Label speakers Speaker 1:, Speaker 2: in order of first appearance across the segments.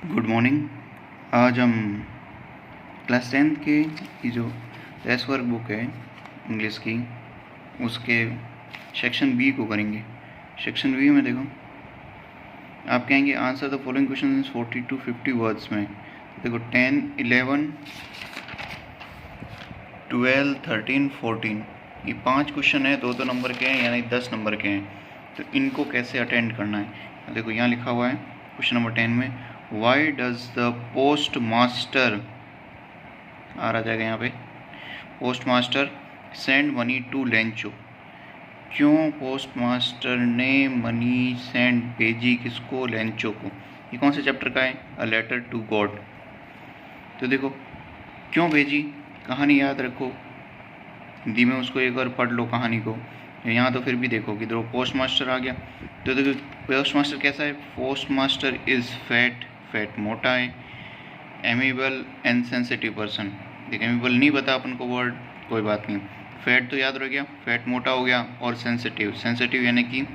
Speaker 1: Good morning. आज हम class 10th के की जो टेस्ट वर्क बुक है इंग्लिश की, उसके सेक्शन बी को करेंगे। सेक्शन बी में देखो, आप कहेंगे answer the following question in 40 to 50 words में। देखो 10, 11, 12, 13, 14 ये 5 क्वेश्चन है, 2-2 नंबर के हैं, यानी 10 नंबर के हैं। तो इनको कैसे अटेंड करना है, देखो यहाँ लिखा हुआ है क्वेश्चन नंबर 10 में, why does the post master, आ रहा जाएगा यहाँ पे, post master send money to Lencho. क्यों पोस्ट मास्टर ने मनी सेंड भेजी, किसको, लेंचो को। ये कौन से चैप्टर का है, अ लेटर टू गॉड। तो देखो क्यों भेजी, कहानी याद रखो, हिंदी में उसको एक बार पढ़ लो कहानी को। यहाँ तो फिर भी देखो कि देखो पोस्ट मास्टर आ गया। तो देखो पोस्ट मास्टर कैसा है, post master is fat, fat मोटा है, एमेबल एंड सेंसिटिव पर्सन। देखिए एमेबल नहीं पता अपन को वर्ड, कोई बात नहीं, फैट तो याद रह गया, फैट मोटा हो गया, और सेंसिटिव, सेंसिटिव यानी कि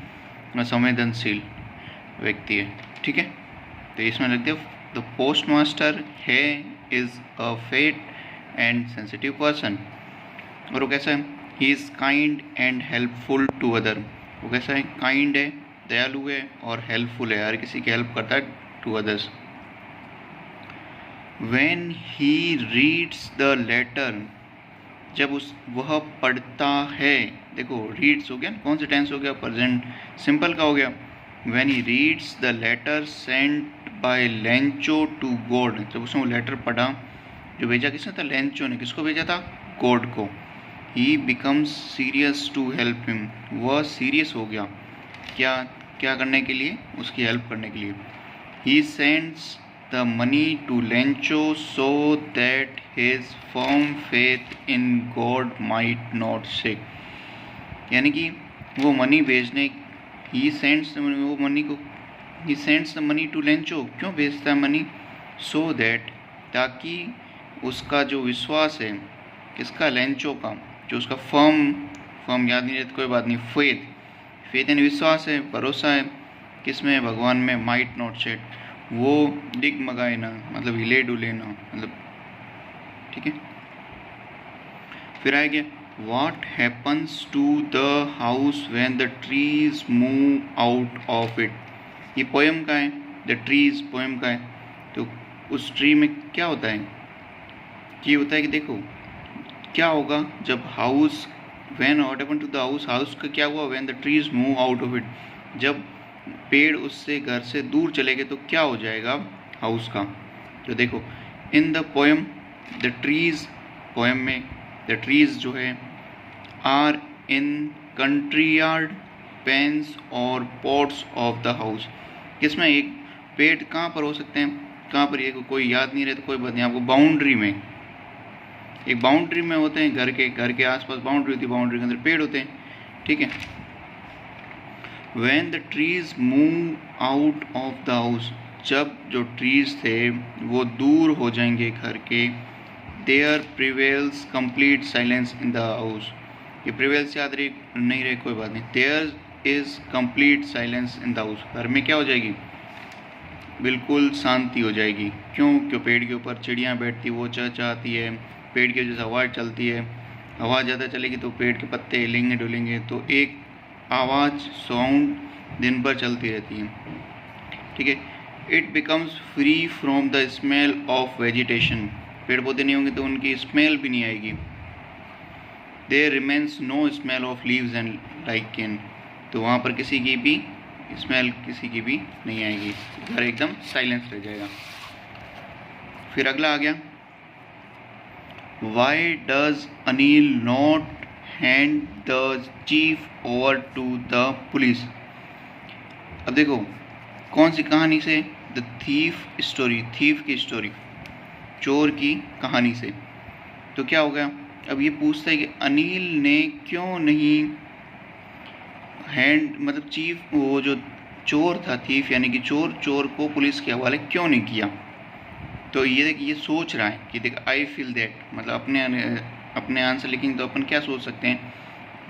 Speaker 1: संवेदनशील व्यक्ति है, ठीक है। तो इसमें लिख दो द पोस्ट मास्टर है is a fat and sensitive person. और वो कैसा है, he is kind and helpful to other. वो कैसा है, काइंड है, दयालु है, और हेल्पफुल है, हर किसी की हेल्प करता है, to others. When he reads the letter, जब वह पढ़ता है, देखो रीड्स हो गया, कौन सा टेंस हो गया, प्रेजेंट सिंपल का हो गया। When he reads the letter sent by Lencho to God, जब उसने वो लेटर पढ़ा, जो भेजा किसने था, लेंचो ने, किसको भेजा था, गॉड को। He becomes serious to help him, वह सीरियस हो गया, क्या करने के लिए, उसकी हेल्प करने के लिए। He sends the money to Lencho so that his firm faith in God might not shake। यानी कि वो मनी भेजने, he sends the money to Lencho, क्यों भेजता है मनी, so that, ताकि उसका जो विश्वास है, किसका, लेंचो का, जो उसका फर्म याद नहीं रहता, कोई बात नहीं, फेथ यानी विश्वास है, भरोसा है, किसमें, भगवान में, माइट नॉट शेक, वो डिगमगाए ना, मतलब हिले डुले ना, मतलब, ठीक है। फिर आएगा what happens to the house when the trees move out of it. ये पोएम का है, द ट्रीज पोएम का है। तो उस ट्री में क्या होता है, ये होता है कि देखो क्या होगा जब house, when what happen to the house, house का क्या हुआ, when the trees move out of it, जब पेड़ उससे, घर से दूर चले गए तो क्या हो जाएगा, हाउस का। तो देखो in the poem the trees, poem में द ट्रीज जो है, are in country yard, pans और पॉट्स ऑफ द हाउस। किसमें, एक पेड़ कहाँ पर हो सकते हैं, कहाँ पर, ये कोई याद नहीं रहता, कोई बात नहीं, आपको बाउंड्री में, एक बाउंड्री में होते हैं, घर के आसपास बाउंड्री होती है, बाउंड्री के अंदर पेड़ होते हैं, ठीक है। When the trees move out of the house, जब जो ट्रीज थे वो दूर हो जाएंगे घर के, there prevails complete silence in the house। ये prevails याद रहे नहीं रहे, कोई बात नहीं, there is complete silence in the house, घर में क्या हो जाएगी, बिल्कुल शांति हो जाएगी। क्यों पेड़ के ऊपर चिड़ियाँ बैठती, वो चहचहाती है, पेड़ की वजह से हवा चलती है, हवा ज़्यादा चलेगी तो पेड़ के पत्ते हिलेंगे डुलेंगे, तो एक आवाज़, साउंड दिन भर चलती रहती है, ठीक है। It becomes free from the smell of vegetation, पेड़ पौधे नहीं होंगे तो उनकी स्मेल भी नहीं आएगी। There remains no smell of leaves and lichen, तो वहाँ पर किसी की भी स्मेल, किसी की भी नहीं आएगी, घर एकदम साइलेंस रह जाएगा। फिर अगला आ गया, why does Anil not hand the thief over to the police. अब देखो कौन सी कहानी से, द थीफ स्टोरी, थीफ की स्टोरी, चोर की कहानी से। तो क्या हो गया, अब ये पूछता है कि अनिल ने क्यों नहीं हैंड, मतलब चीफ, वो जो चोर था, थीफ यानी कि चोर को पुलिस के हवाले क्यों नहीं किया। तो ये देख, ये सोच रहा है कि देख, आई फील दैट, मतलब अपने आंसर लिखेंगे तो अपन क्या सोच सकते हैं,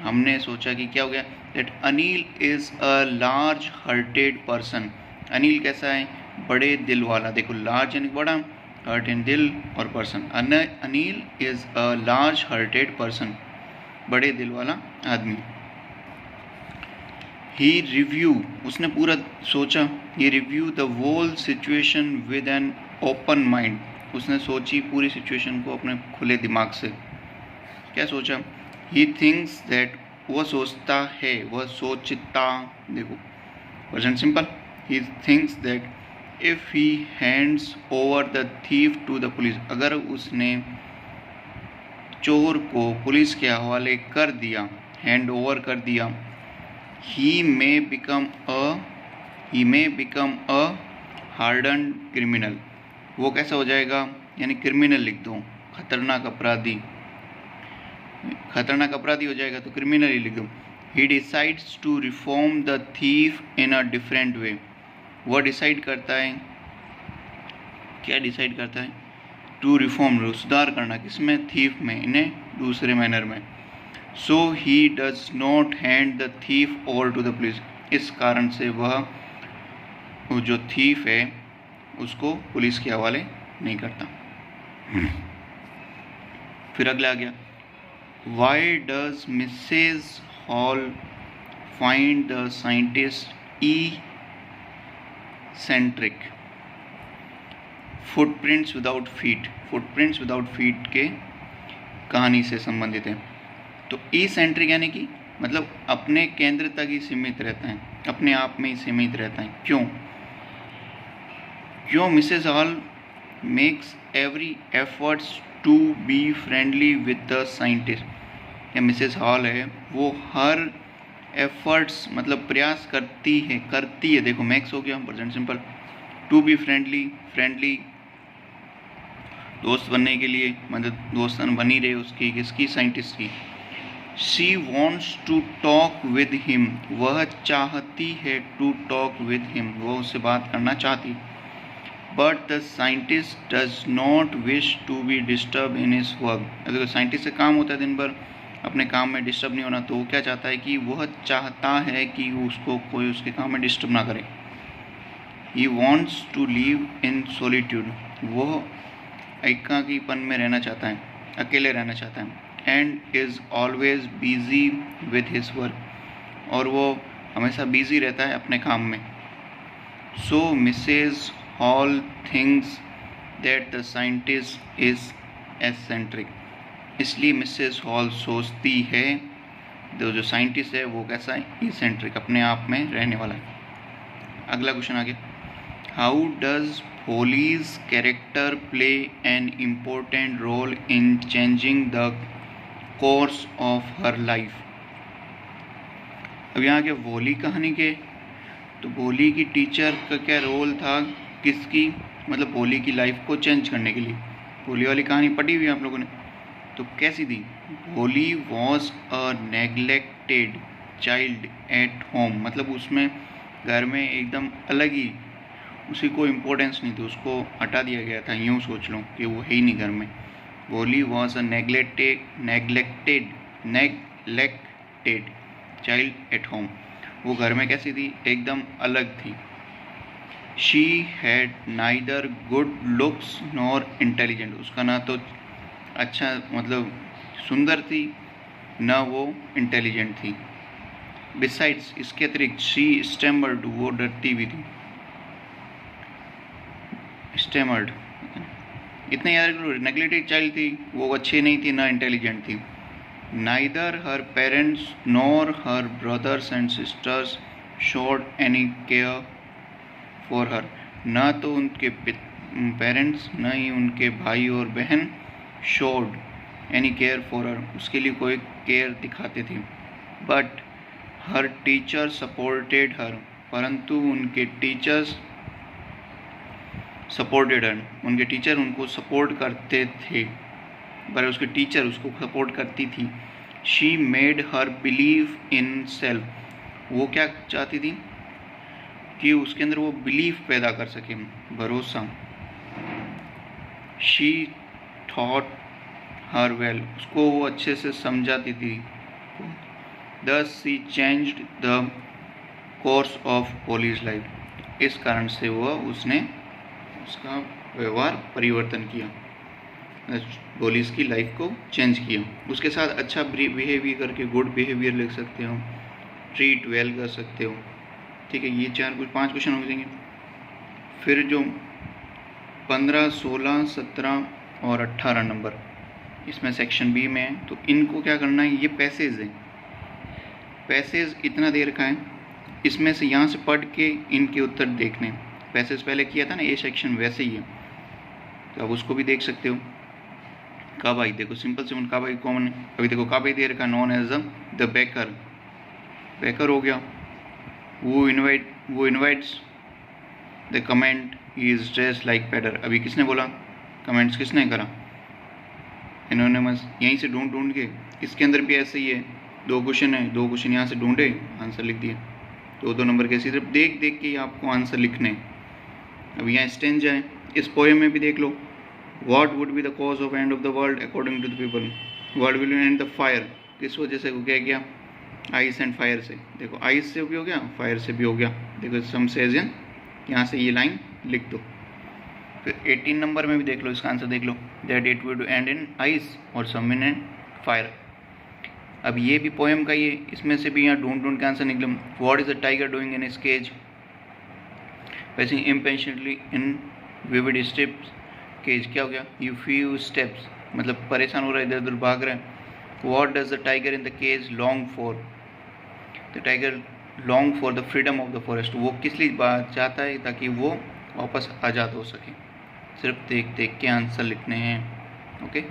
Speaker 1: हमने सोचा कि क्या हो गया, that Anil is a large hearted person. Anil कैसा है, बड़े दिल वाला, देखो लार्ज यानी बड़ा, हर्ट इन दिल और person. Anil is a large hearted person, बड़े दिल वाला आदमी। ही रिव्यू, उसने पूरा सोचा, he review the whole situation with an open mind, उसने सोची पूरी सिचुएशन को अपने खुले दिमाग से। क्या सोचा? ही थिंक्स दैट, वह सोचता है, वह सोचता, देखो present simple, he thinks that if he hands over the thief to the police, अगर उसने चोर को पुलिस के हवाले कर दिया, हैंड ओवर कर दिया, he may become a hardened criminal, वो कैसा हो जाएगा, यानी क्रिमिनल लिख दो, खतरनाक अपराधी, खतरनाक अपराधी हो जाएगा तो क्रिमिनल ही लिख दो। he decides to reform the thief in a different way, वह डिसाइड करता है, क्या डिसाइड करता है? टू रिफॉर्म, सुधार करना, किसमें? थीफ में, इन्हें दूसरे मैनर में। So he does not hand the thief over to the police, इस कारण से वह वो जो थीफ है उसको पुलिस के हवाले नहीं करता। फिर अगला आ गया, why does Mrs Hall find the scientist eccentric? Footprints without feet, footprints without feet के कहानी से संबंधित है। तो सेंट्रिक यानी कि मतलब अपने केंद्र तक ही सीमित रहता है, अपने आप में ही सीमित रहता है। क्यों Mrs Hall makes every efforts to be friendly with the scientist, या मिसेस हॉल है वो हर एफर्ट्स मतलब प्रयास करती है, देखो मैक्स हो गया present simple, to be friendly दोस्त बनने के लिए, मतलब दोस्तन बनी रहे उसकी, किसकी? साइंटिस्ट की। She wants to talk with him, वह चाहती है टू टॉक विद हिम, वह उससे बात करना चाहती। But the scientist does not wish to be disturb in his work, अगर साइंटिस्ट से काम होता है दिन भर, अपने काम में डिस्टर्ब नहीं होना, तो वो क्या चाहता है कि वह चाहता है कि उसको कोई उसके काम में डिस्टर्ब ना करे। He wants to live in solitude, वह एकाकीपन में रहना चाहता है, अकेले रहना चाहता है। And is always busy with his work, और वो हमेशा बिजी रहता है अपने काम में। So Mrs Hall thinks that the scientist is eccentric, इसलिए मिसेज हॉल सोचती है जो साइंटिस्ट है वो कैसा है? एसेंट्रिक, अपने आप में रहने वाला है। अगला क्वेश्चन आ गया, how does Bholi's character play an important role in changing the course of her life? अब यहाँ के भोली कहानी के, तो भोली की टीचर का क्या रोल था, किसकी? मतलब भोली की लाइफ को चेंज करने के लिए। भोली वाली कहानी पढ़ी हुई है आप लोगों ने, तो कैसी थी? भोली was a neglected child at home, मतलब उसमें घर में एकदम अलग ही, उसी को इम्पोर्टेंस नहीं थी, उसको हटा दिया गया था, यूँ सोच लो कि वो है ही नहीं घर में। भोली was a neglected child at home, वो घर में कैसी थी? एकदम अलग थी। She had neither good looks nor intelligent, उसका ना तो अच्छा मतलब सुंदर थी, ना वो इंटेलिजेंट थी। बिसाइड्स, इसके अतिरिक्त, शी स्टैमर्ड, वो डरती भी थी। स्टैमर्ड, इतना याद करो, नेग्लेक्टेड चाइल्ड थी, वो अच्छी नहीं थी, ना इंटेलिजेंट थी। Neither her parents nor her brothers and sisters showed any care for her, ना तो उनके पेरेंट्स ना ही उनके भाई और बहन showed any care for her, उसके लिए कोई केयर दिखाते थे। बट हर टीचर सपोर्टेड हर, परंतु उनके टीचर्स सपोर्टेड हर, उनके टीचर उनको सपोर्ट करते थे, पर उसके टीचर उसको सपोर्ट करती थी। She made her believe in self, वो क्या चाहती थी कि उसके अंदर वो बिलीफ पैदा कर सके, भरोसा। शी थॉट हर वेल, उसको वो अच्छे से समझाती थी। Thus she changed the course of Holly's life, इस कारण से उसने उसका व्यवहार परिवर्तन किया, बोली इसकी लाइफ को चेंज किया। उसके साथ अच्छा बिहेवियर करके गुड बिहेवियर लिख सकते हो, ट्रीट वेल कर सकते हो। ठीक है, ये 5 क्वेश्चन हो जाएंगे। फिर जो 15, 16, 17 और 18 नंबर इसमें सेक्शन बी में है, तो इनको क्या करना है, ये पैसेज है, पैसेज इतना दे रखा है, इसमें से यहाँ से पढ़ के इनके उत्तर देखने। पैसेज पहले किया था ना ए सेक्शन, वैसे ही है, तो अब उसको भी देख सकते हो। काबाई देखो, सिंपल से काबाई कॉमन है। अभी देखो काबाई दे रखा, known as the baker, baker हो गया। वो invites the comment he is dress like पेडर। अभी किसने बोला, कमेंट्स किसने करा, एनोनिमस। यहीं से ढूंढ के, इसके अंदर भी ऐसे ही है, 2 क्वेश्चन है, 2 क्वेश्चन यहाँ से ढूंढे, आंसर लिख दिया। 2 नंबर के, सिर्फ देख देख के ही आपको आंसर लिखने। अब यहाँ स्टेंजा है, इस पोएम में भी देख लो, what would be the cause of end of the world according to the people, what will end the fire, किस वजह से क्या किया, आइस एंड फायर से। देखो आइस से भी हो गया, फायर से भी हो गया। देखो सम सेज इन, यहाँ से ये लाइन लिख दो। फिर 18 नंबर में भी देख लो, इसका आंसर देख लो, that it would end in ice और सम इन फायर। अब ये भी पोएम का ही है, इसमें से भी यहाँ ढूंढ के आंसर निकले। What is the tiger doing in his cage, वैसे impatiently in vivid steps, cage क्या हो गया, यू फ्यू स्टेप्स, मतलब परेशान हो रहा है, इधर उधर भाग रहा है। What does the tiger in the cage long for, the tiger long for the freedom of the forest, वो किस लिए चाहता है, ताकि वो वापस आज़ाद हो सके। सिर्फ देख देख के आंसर लिखने हैं। ओके।